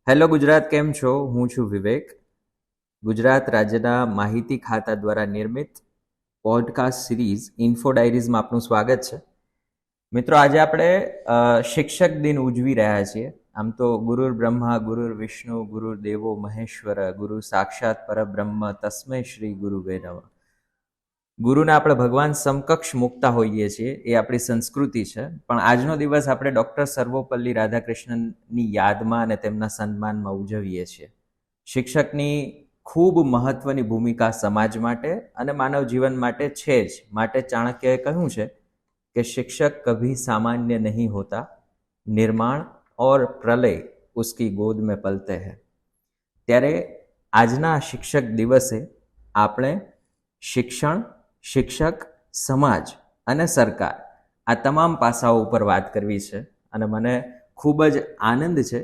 Hello Gujarat, કેમ છો? હું છું વિવેક. ગુજરાત રાજ્યના માહિતી ખાતા દ્વારા નિર્મિત પોડકાસ્ટ સિરીઝ ઇન્ફો ડાયરીઝમાં આપનું સ્વાગત છે. મિત્રો, આજે આપણે શિક્ષક દિન ઉજવી રહ્યા છીએ. આમ તો ગુરુર બ્રહ્મા, ગુરુર વિષ્ણુ, ગુરુર દેવો મહેશ્વર, ગુરુ સાક્ષાત પરબ્રહ્મ, તસ્મૈ શ્રી ગુરુવે નમઃ. ગુરુને આપણે ભગવાન સમકક્ષ મૂકતા હોઈએ છીએ, એ આપણી સંસ્કૃતિ છે. પણ આજનો દિવસ આપણે ડૉક્ટર સર્વપલ્લી રાધાકૃષ્ણનની યાદમાં અને તેમના સન્માનમાં ઉજવીએ છીએ. શિક્ષકની ખૂબ મહત્વની ભૂમિકા સમાજ માટે અને માનવ જીવન માટે છે જ. માટે ચાણક્યએ કહ્યું છે કે શિક્ષક કભી સામાન્ય નહીં હોતા, નિર્માણ और પ્રલય उसकी गोद में पलते हैं. ત્યારે આજના શિક્ષક દિવસે આપણે શિક્ષણ, શિક્ષક, સમાજ અને સરકાર આ તમામ પાસાઓ ઉપર વાત કરવી છે. અને મને ખૂબ જ આનંદ છે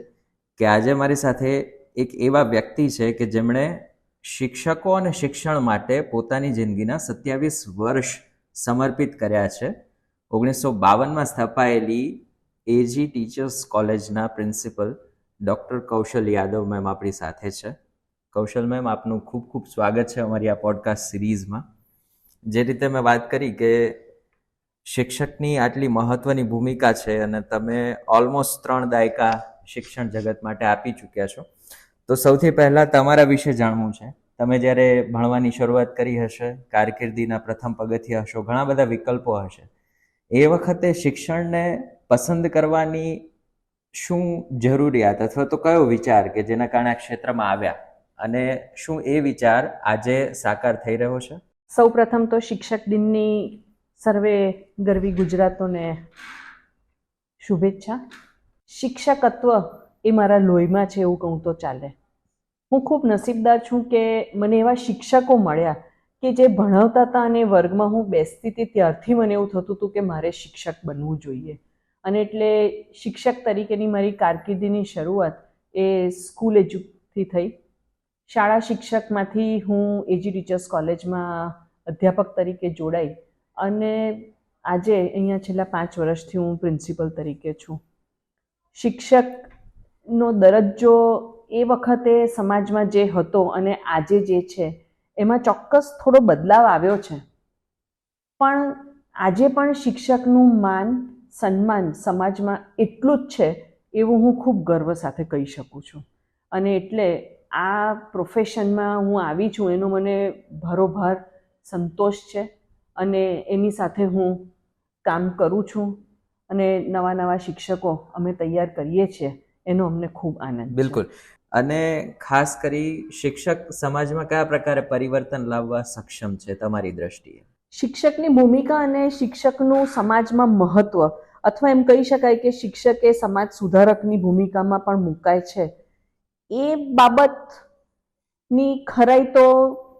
કે આજે મારી સાથે એક એવા વ્યક્તિ છે કે જેમણે શિક્ષકો અને શિક્ષણ માટે પોતાની જિંદગીના 27 વર્ષ સમર્પિત કર્યા છે. 1952માં સ્થપાયેલી એજી ટીચર્સ કોલેજના પ્રિન્સિપલ ડૉક્ટર કૌશલ યાદવ મેમ આપણી સાથે છે. કૌશલ મેમ, આપનું ખૂબ ખૂબ સ્વાગત છે અમારી આ પોડકાસ્ટ સિરીઝમાં. જે રીતે મેં વાત કરી કે શિક્ષકની આટલી મહત્વની ભૂમિકા છે અને તમે ઓલમોસ્ટ 3 દાયકા શિક્ષણ જગત માટે આપી ચૂક્યા છો, તો સૌથી પહેલાં તમારા વિશે જાણવું છે. તમે જ્યારે ભણવાની શરૂઆત કરી હશે, કારકિર્દીના પ્રથમ પગથિયા હશો, ઘણા બધા વિકલ્પો હશે, એ વખતે શિક્ષણને પસંદ કરવાની શું જરૂરિયાત અથવા તો કયો વિચાર કે જેના કારણે આ ક્ષેત્રમાં આવ્યા, અને શું એ વિચાર આજે સાકાર થઈ રહ્યો છે? સૌ પ્રથમ તો શિક્ષક દિનની સર્વે ગરવી ગુજરાતોને શુભેચ્છા. શિક્ષકત્વ એ મારા લોહીમાં છે એવું કહું તો ચાલે. હું ખૂબ નસીબદાર છું કે મને એવા શિક્ષકો મળ્યા કે જે ભણાવતા હતા અને વર્ગમાં હું બેસતી હતી ત્યારથી મને એવું થતું હતું કે મારે શિક્ષક બનવું જોઈએ. અને એટલે શિક્ષક તરીકેની મારી કારકિર્દીની શરૂઆત એ સ્કૂલ એજ્યુથી થઈ. શાળા શિક્ષકમાંથી હું એજી ટીચર્સ કોલેજમાં અધ્યાપક તરીકે જોડાઈ અને આજે અહીંયા છેલ્લા 5 વર્ષથી હું પ્રિન્સિપલ તરીકે છું. શિક્ષકનો દરજ્જો એ વખતે સમાજમાં જે હતો અને આજે જે છે એમાં ચોક્કસ થોડો બદલાવ આવ્યો છે. પણ આજે પણ શિક્ષકનું માન, સન્માન સમાજમાં એટલું જ છે એવું હું ખૂબ ગર્વ સાથે કહી શકું છું. અને એટલે આ પ્રોફેશનમાં હું આવી છું એનો મને ભારોભાર સંતોષ છે અને એની સાથે હું કામ કરું છું અને નવા નવા શિક્ષકો અમે તૈયાર કરીએ છીએ એનો અમને ખૂબ આનંદ છે. બિલકુલ. અને ખાસ કરી શિક્ષક સમાજમાં કયા પ્રકારે પરિવર્તન લાવવા સક્ષમ છે તમારી દ્રષ્ટિએ? શિક્ષકની ભૂમિકા અને શિક્ષકનું સમાજમાં મહત્વ, અથવા એમ કહી શકાય કે શિક્ષક એ સમાજ સુધારકની ભૂમિકામાં પણ મુકાય છે. એ બાબતની ખરાઈ તો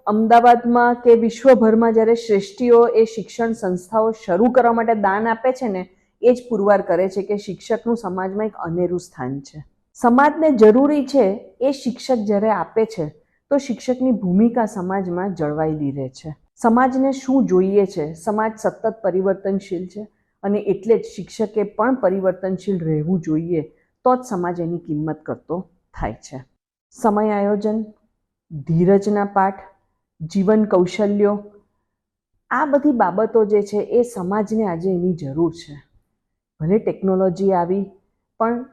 અમદાવાદમાં કે વિશ્વભરમાં જ્યારે શ્રેષ્ઠીઓ એ શિક્ષણ સંસ્થાઓ શરૂ કરવા માટે દાન આપે છે ને, એ જ પુરવાર કરે છે કે શિક્ષકનું સમાજમાં એક અનેરું સ્થાન છે. સમાજને જરૂરી છે એ શિક્ષક જ્યારે આપે છે તો શિક્ષકની ભૂમિકા સમાજમાં જળવાયેલી રહે છે. સમાજને શું જોઈએ છે? સમાજ સતત પરિવર્તનશીલ છે અને એટલે જ શિક્ષકે પણ પરિવર્તનશીલ રહેવું જોઈએ, તો જ સમાજ એની કિંમત કરતો થાય છે. સમય આયોજન, ધીરજના પાઠ, જીવન કૌશલ્યો, આ બધી બાબતો જે છે એ સમાજને આજે એની જરૂર છે. ભલે ટેકનોલોજી આવી, પણ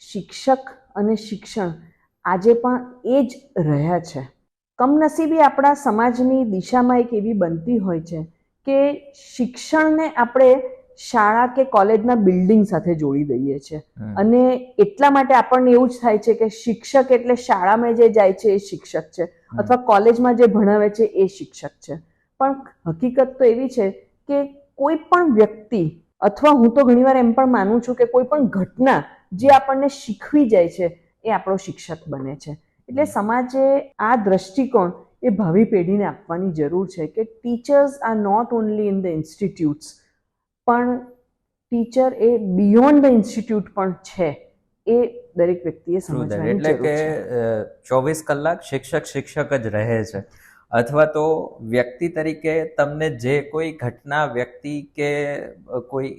શિક્ષક અને શિક્ષણ આજે પણ એ જ રહ્યા છે. કમનસીબી આપણા સમાજની દિશામાં એક એવી બનતી હોય છે કે શિક્ષણને આપણે શાળા કે કોલેજના બિલ્ડિંગ સાથે જોડી દઈએ છીએ અને એટલા માટે આપણને એવું જ થાય છે કે શિક્ષક એટલે શાળામાં જે જાય છે એ શિક્ષક છે અથવા કોલેજમાં જે ભણાવે છે એ શિક્ષક છે. પણ હકીકત તો એવી છે કે કોઈ પણ વ્યક્તિ, અથવા હું તો ઘણીવાર એમ પણ માનું છું કે કોઈ પણ ઘટના જે આપણને શીખવી જાય છે એ આપણો શિક્ષક બને છે. એટલે સમાજે આ દ્રષ્ટિકોણ એ ભાવિ પેઢીને આપવાની જરૂર છે કે teachers are not only in the institutes, પણ ટીચર એ બિયોન્ડ ધ ઇન્સ્ટિટ્યૂટ પણ છે. એ દરેક વ્યક્તિએ સમજવાની એટલે જરૂર છે. કે 24 કલાક શિક્ષક જ રહે છે, અથવા તો વ્યક્તિ તરીકે તમને જે કોઈ ઘટના, વ્યક્તિ કે કોઈ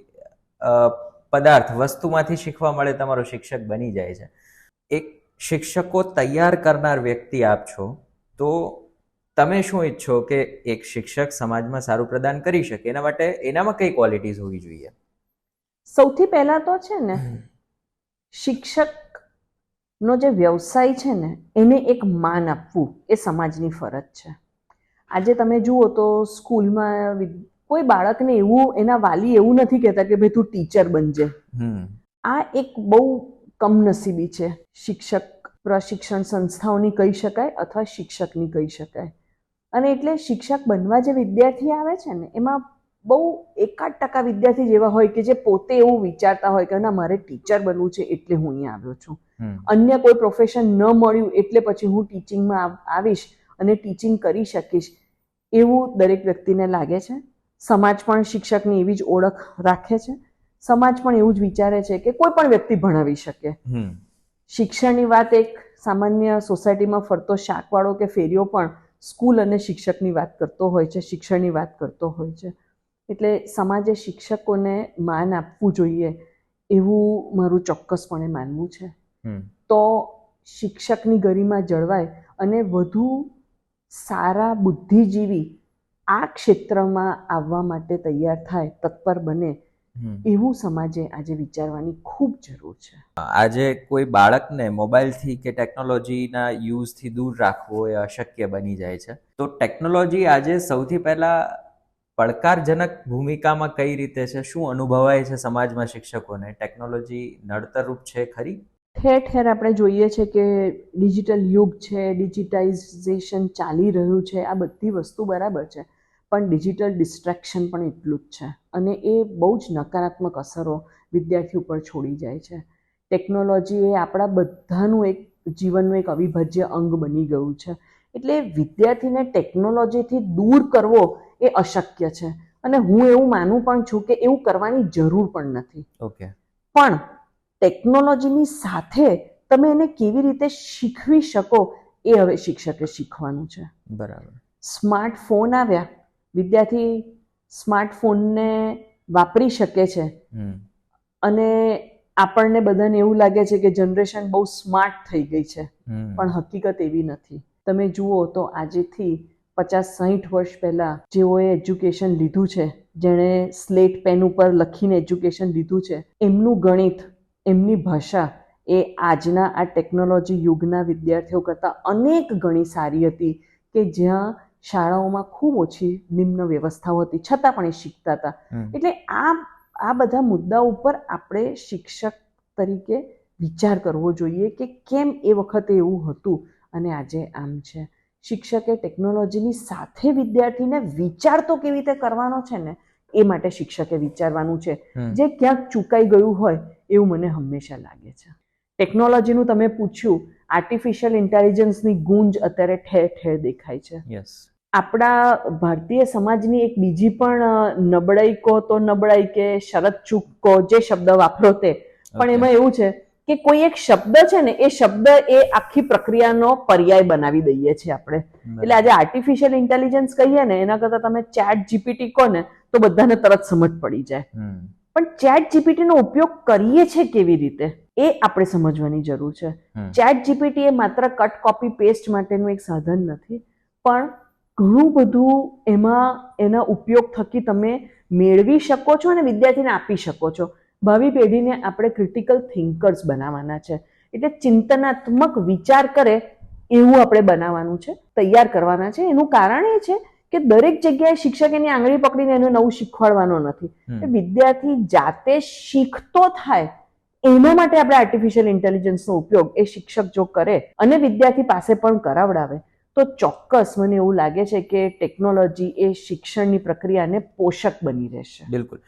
પદાર્થ, વસ્તુમાંથી શીખવા મળે, તમારો શિક્ષક બની જાય છે. એક શિક્ષકો તૈયાર કરનાર વ્યક્તિ આપ છો, તો તમે શું ઈચ્છો કે એક શિક્ષક સમાજમાં સારું પ્રદાન કરી શકે? એના માટે એનામાં કઈ ક્વોલિટીઝ હોવી જોઈએ? સૌથી પહેલા તો છે ને, શિક્ષકનો જે વ્યવસાય છે ને એને એક માન આપવું એ સમાજની ફરજ છે. આજે તમે જુઓ તો સ્કૂલમાં કોઈ બાળકને એવું એના વાલી એવું નથી કહેતા કે ભાઈ તું ટીચર બનજે. આ એક બહુ કમનસીબી છે શિક્ષક પ્રશિક્ષણ સંસ્થાઓની કહી શકાય અથવા શિક્ષકની કહી શકાય. અને એટલે શિક્ષક બનવા જે વિદ્યાર્થી આવે છે ને એમાં બહુ 1% વિદ્યાર્થી જેવા હોય કે જે પોતે એવું વિચારતા હોય કે ના મારે ટીચર બનવું છે એટલે હું અહીંયા આવ્યો છું, અન્ય કોઈ પ્રોફેશન ન મળ્યું એટલે પછી હું ટીચિંગમાં આવીશ અને ટીચિંગ કરી શકીશ, એવું દરેક વ્યક્તિને લાગે છે. સમાજ પણ શિક્ષકની એવી જ ઓળખ રાખે છે. સમાજ પણ એવું જ વિચારે છે કે કોઈ પણ વ્યક્તિ ભણાવી શકે. શિક્ષણની વાત એક સામાન્ય સોસાયટીમાં ફરતો શાકવાળો કે ફેરિયો પણ સ્કૂલ અને શિક્ષકની વાત કરતો હોય છે, શિક્ષણની વાત કરતો હોય છે. એટલે સમાજે શિક્ષકોને માન આપવું જોઈએ એવું મારું ચોક્કસપણે માનવું છે. તો શિક્ષકની ગરિમા જળવાય અને વધુ સારા બુદ્ધિજીવી આ ક્ષેત્રમાં આવવા માટે તૈયાર થાય, તત્પર બને, એવું સમાજે આજે વિચારવાની ખૂબ જરૂર છે. આજે કોઈ બાળકને મોબાઈલથી કે ટેકનોલોજીના યુઝથી દૂર રાખવો એ અશક્ય બની જાય છે. તો ટેકનોલોજી આજે સૌથી પહેલા પડકારજનક ભૂમિકામાં કઈ રીતે છે? શું અનુભવાય છે સમાજમાં શિક્ષકોને? ટેકનોલોજી નડતરરૂપ છે ખરી? ઠેર ઠેર આપણે જોઈએ છે કે ડિજિટલ યુગ છે, ડિજિટાઇઝેશન ચાલી રહ્યું છે, આ બધી વસ્તુ બરાબર છે, પણ ડિજિટલ ડિસ્ટ્રેક્શન પણ એટલું જ છે અને એ બહુ જ નકારાત્મક અસરો વિદ્યાર્થી ઉપર છોડી જાય છે. ટેકનોલોજી એ આપણા બધાનું એક જીવનનું એક અવિભાજ્ય અંગ બની ગયું છે. એટલે વિદ્યાર્થીને ટેકનોલોજીથી દૂર કરવો એ અશક્ય છે અને હું એવું માનું પણ છું કે એવું કરવાની જરૂર પણ નથી. પણ ટેકનોલોજીની સાથે તમે એને કેવી રીતે શીખવી શકો એ હવે શિક્ષકે શીખવાનું છે. બરાબર. સ્માર્ટફોન આવ્યા, વિદ્યાર્થી સ્માર્ટફોનને વાપરી શકે છે અને આપણને બધાને એવું લાગે છે કે જનરેશન બહુ સ્માર્ટ થઈ ગઈ છે, પણ હકીકત એવી નથી. તમે જુઓ તો આજેથી 50-60 વર્ષ પહેલાં જેઓએ એજ્યુકેશન લીધું છે, જેણે સ્લેટ પેન ઉપર લખીને એજ્યુકેશન લીધું છે, એમનું ગણિત, એમની ભાષા એ આજના આ ટેકનોલોજી યુગના વિદ્યાર્થીઓ કરતાં અનેક ગણી સારી હતી કે જ્યાં શાળાઓમાં ખૂબ ઓછી નિમ્ન વ્યવસ્થાઓ હતી છતાં પણ એ શીખતા હતા. એટલે આ બધા મુદ્દા ઉપર આપણે શિક્ષક તરીકે વિચાર કરવો જોઈએ કે કેમ એ વખતે એવું હતું અને આજે આમ છે. શિક્ષકે ટેકનોલોજીની સાથે વિદ્યાર્થીને વિચાર તો કેવી રીતે કરવાનો છે ને એ માટે શિક્ષકે વિચારવાનું છે, જે ક્યાંક ચૂકાઈ ગયું હોય એવું મને હંમેશા લાગે છે. ટેકનોલોજીનું તમે પૂછ્યું, આર્ટિફિશિયલ ઇન્ટેલિજન્સની ગુંજ અત્યારે ઠેર ઠેર દેખાય છે. આપણા ભારતીય સમાજની એક બીજી પણ નબળાઈ કહો તો નબળાઈ કે શરત ચૂક કહો, જે શબ્દ વાપરો તે, પણ એમાં એવું છે કે કોઈ એક શબ્દ છે ને એ શબ્દ એ આખી પ્રક્રિયાનો પર્યાય બનાવી દઈએ છીએ આપણે. એટલે આજે આર્ટિફિશિયલ ઇન્ટેલિજન્સ કહીએ ને એના કરતાં તમે ચેટ જીપીટી કહો ને તો બધાને તરત સમજ પડી જાય. પણ ચેટ જીપીટીનો ઉપયોગ કરીએ છીએ કેવી રીતે એ આપણે સમજવાની જરૂર છે. ચેટ જીપીટી એ માત્ર કટ કોપી પેસ્ટ માટેનું એક સાધન નથી, પણ ઘણું બધું એમાં એના ઉપયોગ થકી તમે મેળવી શકો છો અને વિદ્યાર્થીને આપી શકો છો. ભાવિ પેઢીને આપણે ક્રિટિકલ થિંકર્સ બનાવવાના છે, એટલે ચિંતનાત્મક વિચાર કરે એવું આપણે બનાવવાનું છે, તૈયાર કરવાના છે. એનું કારણ એ છે કે દરેક જગ્યાએ શિક્ષક એની આંગળી પકડીને એને નવું શીખવાડવાનો નથી. વિદ્યાર્થી જાતે શીખતો થાય એના માટે આપણે આર્ટિફિશિયલ ઇન્ટેલિજન્સનો ઉપયોગ એ શિક્ષક જો કરે અને વિદ્યાર્થી પાસે પણ કરાવડાવે તો ચોક્કસ મને એવું લાગે છે કે ટેકનોલોજી એ શિક્ષણની પ્રક્રિયાને પોષક બની રહેશે. બિલકુલ.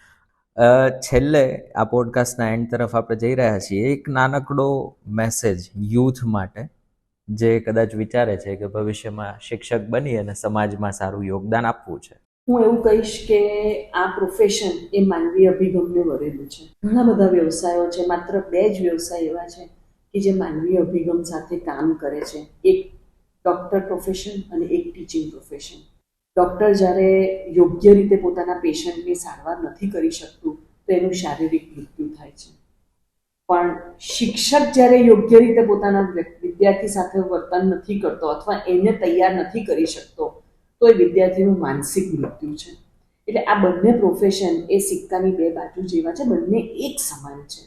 છેલ્લે આ પોડકાસ્ટના એન્ડ તરફ આપણે જઈ રહ્યા છીએ. એક નાનકડો મેસેજ યુથ માટે જે કદાચ વિચારે છે કે ભવિષ્યમાં શિક્ષક બની અને સમાજમાં સારું યોગદાન આપવું છે. હું એવું કહીશ કે આ પ્રોફેશન એ માનવીય અભિગમને વરેલું છે. ઘણા બધા વ્યવસાયો છે, માત્ર 2 જ વ્યવસાય એવા છે કે જે માનવીય અભિગમ સાથે કામ કરે છે. એક ડૉક્ટર પ્રોફેશન અને એક ટીચિંગ પ્રોફેશન. ડૉક્ટર જ્યારે યોગ્ય રીતે પોતાના પેશન્ટની સારવાર નથી કરી શકતું તો એનું શારીરિક મૃત્યુ થાય છે. પણ શિક્ષક જ્યારે યોગ્ય રીતે પોતાના વિદ્યાર્થી સાથે વર્તન નથી કરતો અથવા એને તૈયાર નથી કરી શકતો તો એ વિદ્યાર્થીનું માનસિક મૃત્યુ છે. એટલે આ બંને પ્રોફેશન એ સિક્કાની બે બાજુ જેવા છે, બંને એક સમાન છે.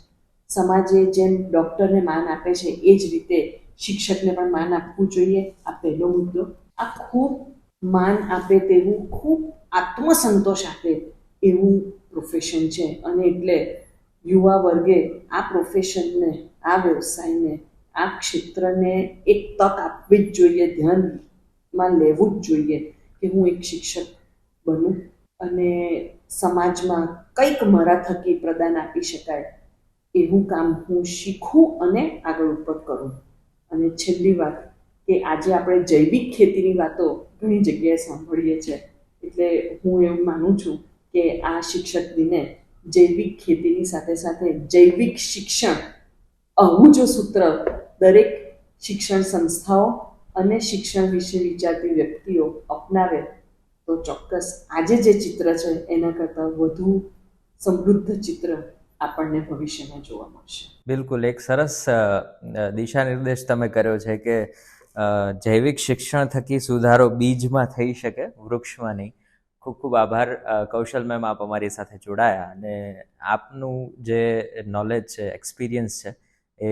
સમાજે જેમ ડૉક્ટરને માન આપે છે એ જ રીતે શિક્ષકને પણ માન આપવું જોઈએ. આ પહેલો મુદ્દો. આ ખૂબ માન આપે તેવું, ખૂબ આત્મસંતોષ આપે એવું પ્રોફેશન છે અને એટલે યુવા વર્ગે આ પ્રોફેશનને, આ વ્યવસાયને, આ ક્ષેત્રને એક તક આપવી જ જોઈએ, ધ્યાનમાં લેવું જ જોઈએ કે હું એક શિક્ષક બનું અને સમાજમાં કંઈક મારા થકી પ્રદાન આપી શકાય એવું કામ હું શીખું અને આગળ ઉપર કરું. અને છેલ્લી વાત કે આજે આપણે જૈવિક ખેતીની વાતો ઘણી જગ્યાએ સાંભળીએ છીએ, એટલે હું એવું માનું છું કે આ શિક્ષક દિને જૈવિક ખેતીની સાથે સાથે જૈવિક શિક્ષણ, આવું જો સૂત્ર દરેક શિક્ષણ સંસ્થાઓ અને શિક્ષણ વિશે વિચારતી વ્યક્તિઓ અપનાવે તો ચોક્કસ આજે જે ચિત્ર છે એના કરતાં વધુ સમૃદ્ધ ચિત્ર આપણને ભવિષ્યમાં જોવા મળશે. બિલકુલ, એક સરસ દિશા નિર્દેશ તમે કર્યો છે કે જૈવિક શિક્ષણ થકી સુધારો બીજમાં થઈ શકે, વૃક્ષમાં નહીં. ખૂબ ખૂબ આભાર કૌશલ મેમ, આપ અમારી સાથે જોડાયા અને આપનું જે નોલેજ છે, એક્સપિરિયન્સ છે એ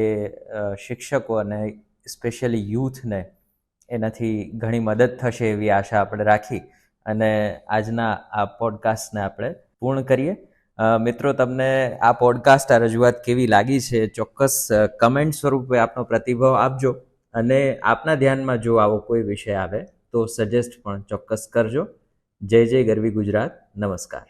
શિક્ષકો અને સ્પેશિયલી યુથને એનાથી ઘણી મદદ થશે એવી આશા આપણે રાખી અને આજના આ પોડકાસ્ટને આપણે પૂર્ણ કરીએ. મિત્રો, તમને આ પોડકાસ્ટ, આ રજૂઆત કેવી લાગી છે ચોક્કસ કમેન્ટ સ્વરૂપે આપનો પ્રતિભાવ આપજો અને આપના ધ્યાનમાં જો આવો કોઈ વિષય આવે તો સજેસ્ટ પણ ચોક્કસ કરજો. જય જય ગરવી ગુજરાત. નમસ્કાર.